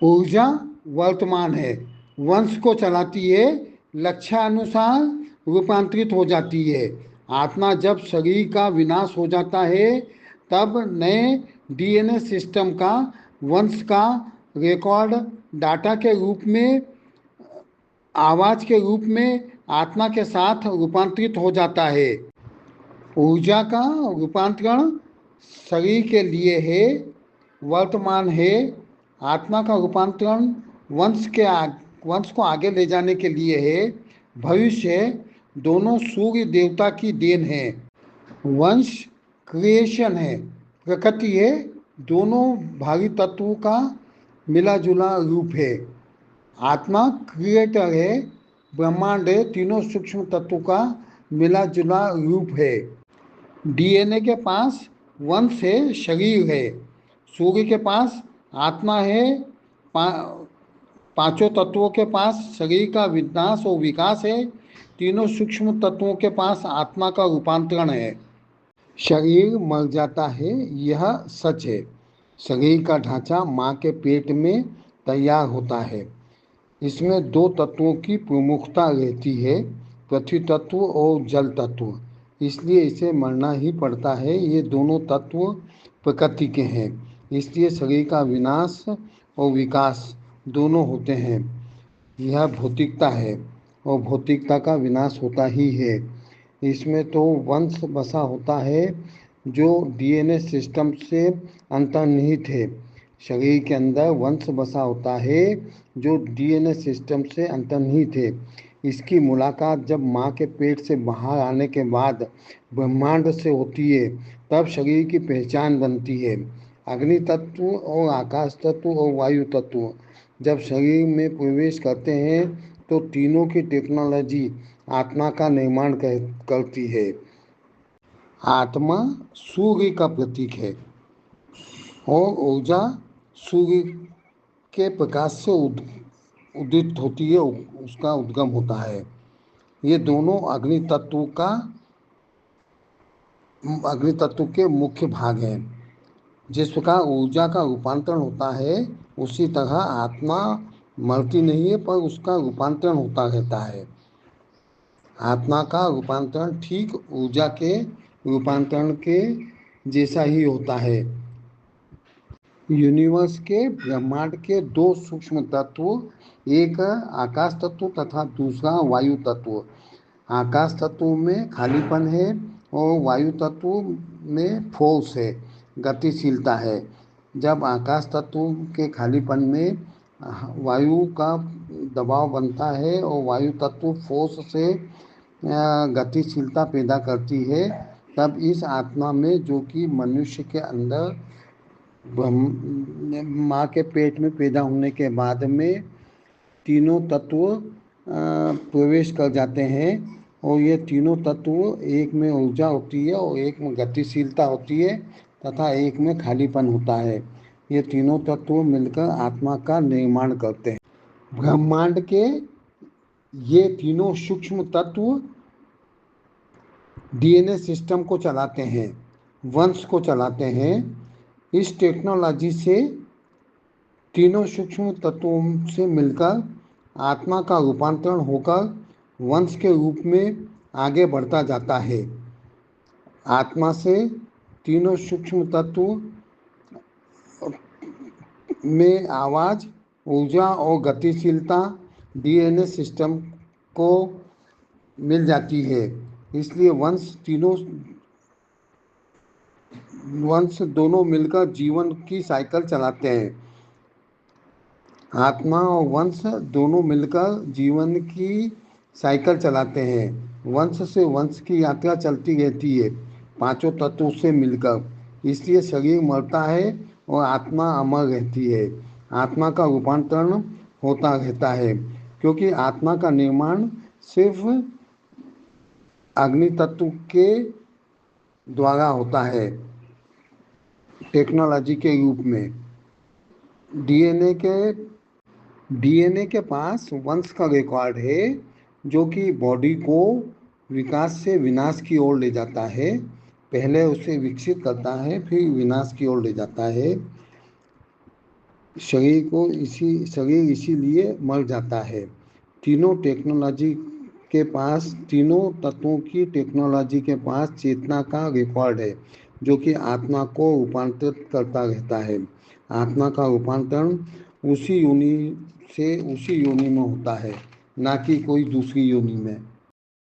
ऊर्जा वर्तमान है, वंश को चलाती है, लक्ष्यानुसार रूपांतरित हो जाती है। आत्मा जब शरीर का विनाश हो जाता है तब नए डीएनए सिस्टम का वंश का रिकॉर्ड डाटा के रूप में, आवाज के रूप में आत्मा के साथ रूपांतरित हो जाता है। ऊर्जा का रूपांतरण शरीर के लिए है, वर्तमान है। आत्मा का रूपांतरण वंश को आगे ले जाने के लिए है, भविष्य है। दोनों सूर्य देवता की देन है। वंश क्रिएशन है, प्रकृति है। दोनों भारी तत्वों का मिला जुला रूप है। आत्मा क्रिएटर है, ब्रह्मांड है। तीनों सूक्ष्म तत्वों का मिला जुला रूप है। डीएनए के पास वंश है, शरीर है। सूर्य के पास आत्मा है। पांचों तत्वों के पास शरीर का विनाश और विकास है। तीनों सूक्ष्म तत्वों के पास आत्मा का रूपांतरण है। शरीर मर जाता है, यह सच है। शरीर का ढांचा माँ के पेट में तैयार होता है। इसमें दो तत्वों की प्रमुखता रहती है, पृथ्वी तत्व और जल तत्व। इसलिए इसे मरना ही पड़ता है। ये दोनों तत्व प्रकृति के हैं, इसलिए शरीर का विनाश और विकास दोनों होते हैं। यह भौतिकता है और भौतिकता का विनाश होता ही है। इसमें तो वंश बसा होता है जो डीएनए सिस्टम से अंतर्निहित है। शरीर के अंदर वंश बसा होता है जो डीएनए सिस्टम से अंतर्निहित है। इसकी मुलाकात जब माँ के पेट से बाहर आने के बाद ब्रह्मांड से होती है, तब शरीर की पहचान बनती है। अग्नि तत्व और आकाश तत्व और वायु तत्व जब शरीर में प्रवेश करते हैं तो तीनों की टेक्नोलॉजी आत्मा का निर्माण करती है। आत्मा सूर्य का प्रतीक है और ऊर्जा सूर्य के प्रकाश से उदित होती है, उसका उद्गम होता है। ये दोनों अग्नि तत्व के मुख्य भाग हैं। जिस प्रकार ऊर्जा का रूपांतरण होता है, उसी तरह आत्मा मरती नहीं है, पर उसका रूपांतरण होता रहता है। आत्मा का रूपांतरण ठीक ऊर्जा के रूपांतरण के जैसा ही होता है। यूनिवर्स के, ब्रह्मांड के दो सूक्ष्म तत्व, एक आकाश तत्व तथा दूसरा वायु तत्व। आकाश तत्व में खालीपन है और वायु तत्व में फोर्स है, गतिशीलता है। जब आकाश तत्व के खालीपन में वायु का दबाव बनता है और वायु तत्व फोर्स से गतिशीलता पैदा करती है, तब इस आत्मा में, जो कि मनुष्य के अंदर माँ के पेट में पैदा होने के बाद में तीनों तत्व प्रवेश कर जाते हैं। और ये तीनों तत्व, एक में ऊर्जा होती है और एक में गतिशीलता होती है तथा एक में खालीपन होता है। ये तीनों तत्व मिलकर आत्मा का निर्माण करते हैं। ब्रह्मांड के ये तीनों सूक्ष्म तत्व डीएनए सिस्टम को चलाते हैं, वंश को चलाते हैं। इस टेक्नोलॉजी से तीनों सूक्ष्म तत्वों से मिलकर आत्मा का रूपांतरण होकर वंश के रूप में आगे बढ़ता जाता है। आत्मा से तीनों सूक्ष्म तत्व में आवाज़, ऊर्जा और गतिशीलता डीएनए सिस्टम को मिल जाती है। इसलिए वंश दोनों मिलकर जीवन की साइकिल चलाते हैं। आत्मा और वंश दोनों मिलकर जीवन की साइकिल चलाते हैं। वंश से वंश की यात्रा चलती रहती है, पांचों तत्वों से मिलकर। इसलिए शरीर मरता है और आत्मा अमर रहती है। आत्मा का रूपांतरण होता रहता है, क्योंकि आत्मा का निर्माण सिर्फ अग्नि तत्व के द्वारा होता है, टेक्नोलॉजी के रूप में। डीएनए के पास वंश का रिकॉर्ड है, जो कि बॉडी को विकास से विनाश की ओर ले जाता है। पहले उसे विकसित करता है, फिर विनाश की ओर ले जाता है। शरीर इसीलिए मर जाता है। तीनों तत्वों की टेक्नोलॉजी के पास चेतना का रिकॉर्ड है, जो कि आत्मा को रूपांतरित करता रहता है। आत्मा का रूपांतरण उसी योनि में होता है, ना कि कोई दूसरी योनि में।